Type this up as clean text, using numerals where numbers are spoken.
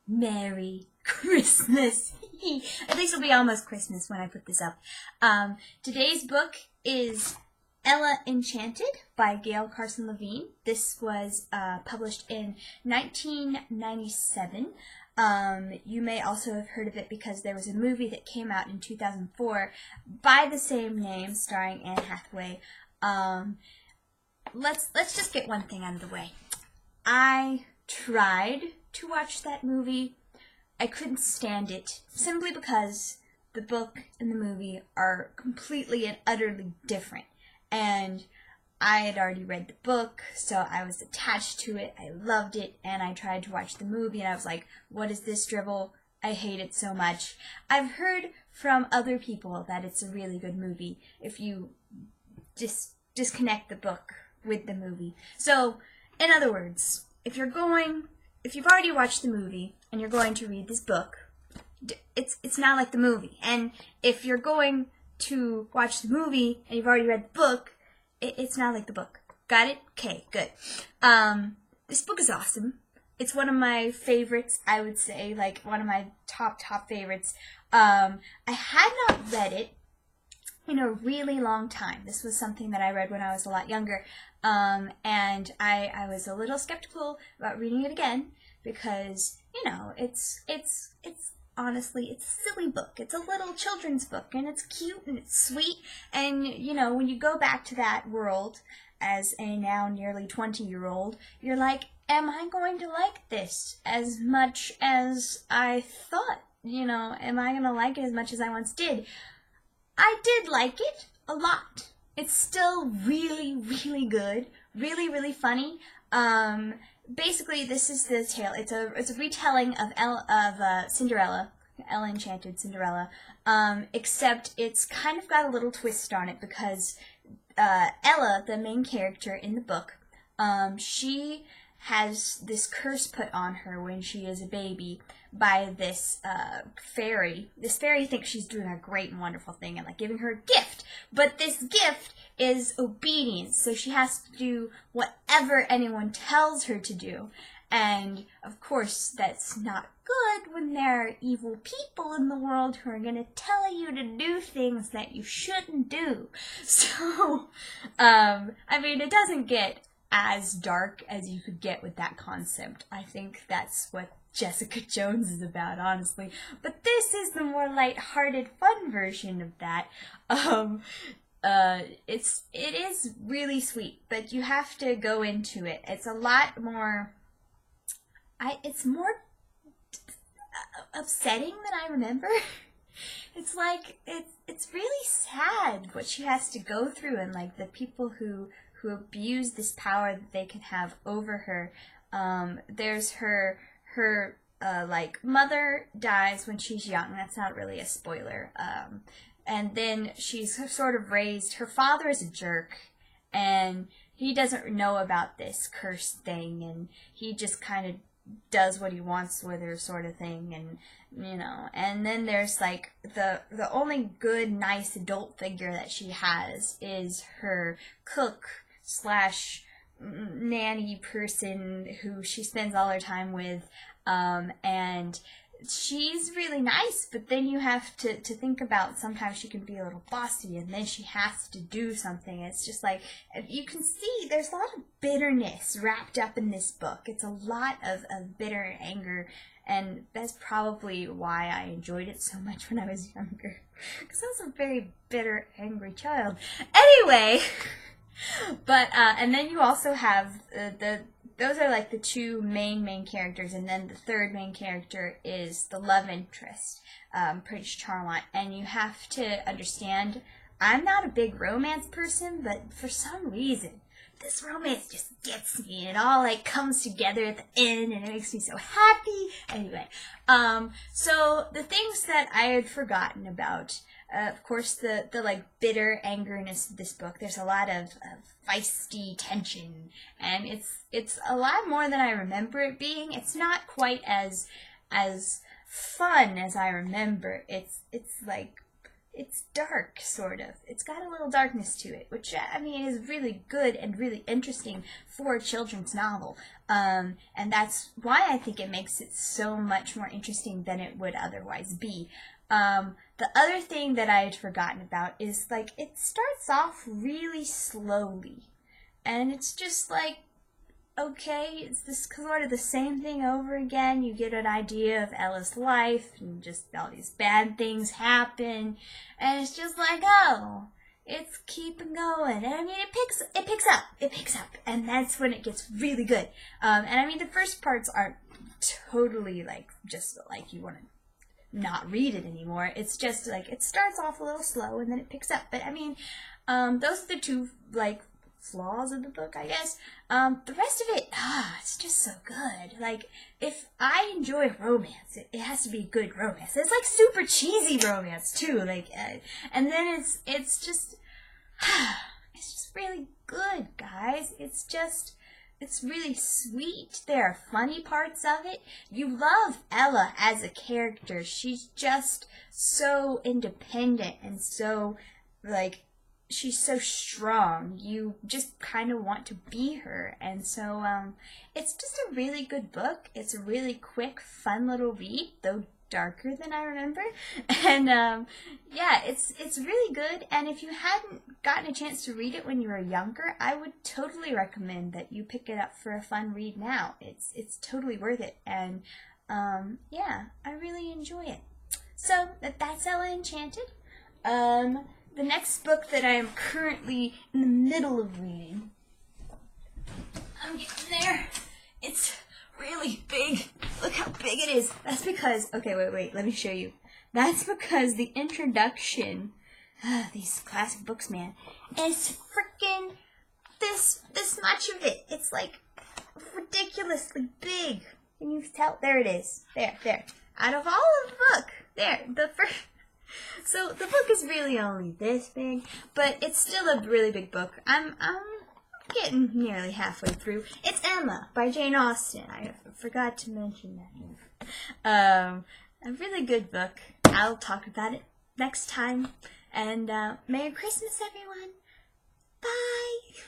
Merry Christmas. At least it'll be almost Christmas when I put this up. Today's book is Ella Enchanted by Gail Carson Levine. This was published in 1997. You may also have heard of it because there was a movie that came out in 2004 by the same name, starring Anne Hathaway. Let's just get one thing out of the way. I tried to watch that movie. I couldn't stand it simply because the book and the movie are completely and utterly different. And I had already read the book, so I was attached to it. I loved it, and I tried to watch the movie, and I was like, what is this drivel? I hate it so much. I've heard from other people that it's a really good movie if you just disconnect the book with the movie. So, in other words, if you've already watched the movie and you're going to read this book, it's not like the movie. And if you're going to watch the movie and you've already read the book, it's not like the book. Got it? Okay, good. This book is awesome. It's one of my favorites, I would say, like one of my top favorites. I had not read it in a really long time. This was something that I read when I was a lot younger, and I was a little skeptical about reading it again because, it's honestly, it's a silly book. It's a little children's book, and it's cute, and it's sweet, and, when you go back to that world as a now nearly 20-year-old, you're like, am I going to like this as much as I thought? Am I going to like it as much as I once did? I did like it a lot. It's still really, really good, really, really funny. Basically, this is the tale. It's a retelling of Cinderella, Ella Enchanted, Cinderella. Except it's kind of got a little twist on it because Ella, the main character in the book, she has this curse put on her when she is a baby by this fairy. This fairy thinks she's doing a great and wonderful thing and giving her a gift. But this gift is obedience, so she has to do whatever anyone tells her to do. And, of course, that's not good when there are evil people in the world who are going to tell you to do things that you shouldn't do. So, it doesn't get as dark as you could get with that concept. I think that's what Jessica Jones is about, honestly. But this is the more light-hearted, fun version of that. It is really sweet, but you have to go into it. It's a lot more. It's more upsetting than I remember. It's it's really sad what she has to go through, and the people who abuse this power that they can have over her. There's her mother dies when she's young. That's not really a spoiler. And then she's sort of raised. Her father is a jerk, and he doesn't know about this curse thing, and he just kind of does what he wants with her, sort of thing, and and then there's the only good, nice adult figure that she has is her cook / nanny person who she spends all her time with, and she's really nice, but then you have to think about sometimes she can be a little bossy, and then she has to do something. It's just you can see there's a lot of bitterness wrapped up in this book. It's a lot of bitter anger, and that's probably why I enjoyed it so much when I was younger, because I was a very bitter, angry child. Anyway, but and then you also have those are the two main characters, and then the third main character is the love interest, Prince Charmant. And you have to understand, I'm not a big romance person, but for some reason, this romance just gets me, and it all comes together at the end, and it makes me so happy. Anyway, so the things that I had forgotten about, of course, the bitter angerness of this book. There's a lot of feisty tension, and it's a lot more than I remember it being. It's not quite as fun as I remember. It's it's dark, sort of. It's got a little darkness to it, which, I mean, is really good and really interesting for a children's novel. And that's why I think it makes it so much more interesting than it would otherwise be. The other thing that I had forgotten about is, like, it starts off really slowly. And it's just like, okay, it's this sort of the same thing over again. You get an idea of Ella's life, and just all these bad things happen, and it's just like, oh, it's keeping going. And I mean, it picks up, and that's when it gets really good. And I mean, the first parts aren't totally like just like you want to not read it anymore. It's just like it starts off a little slow and then it picks up. But I mean, those are the two like flaws of the book, I guess. The rest of it, it's just so good. Like, if I enjoy romance, it has to be good romance. It's like super cheesy romance too. Like, and then it's just really good, guys. It's really sweet. There are funny parts of it. You love Ella as a character. She's just so independent and so, like, she's so strong. You just kind of want to be her. And so, it's just a really good book. It's a really quick, fun little read, though darker than I remember. And, yeah, it's really good. And if you hadn't gotten a chance to read it when you were younger, I would totally recommend that you pick it up for a fun read now. It's totally worth it. And, yeah, I really enjoy it. So, that's Ella Enchanted. The next book that I am currently in the middle of reading, I'm getting there. It's really big. Look how big it is. That's because, okay, wait, let me show you. That's because the introduction, these classic books, man, is freaking this much of it. It's like ridiculously big. Can you tell? There it is. There. Out of all of the book, there, the first. So the book is really only this big, but it's still a really big book. I'm getting nearly halfway through. It's Emma by Jane Austen. I forgot to mention that. A really good book. I'll talk about it next time. And Merry Christmas, everyone. Bye.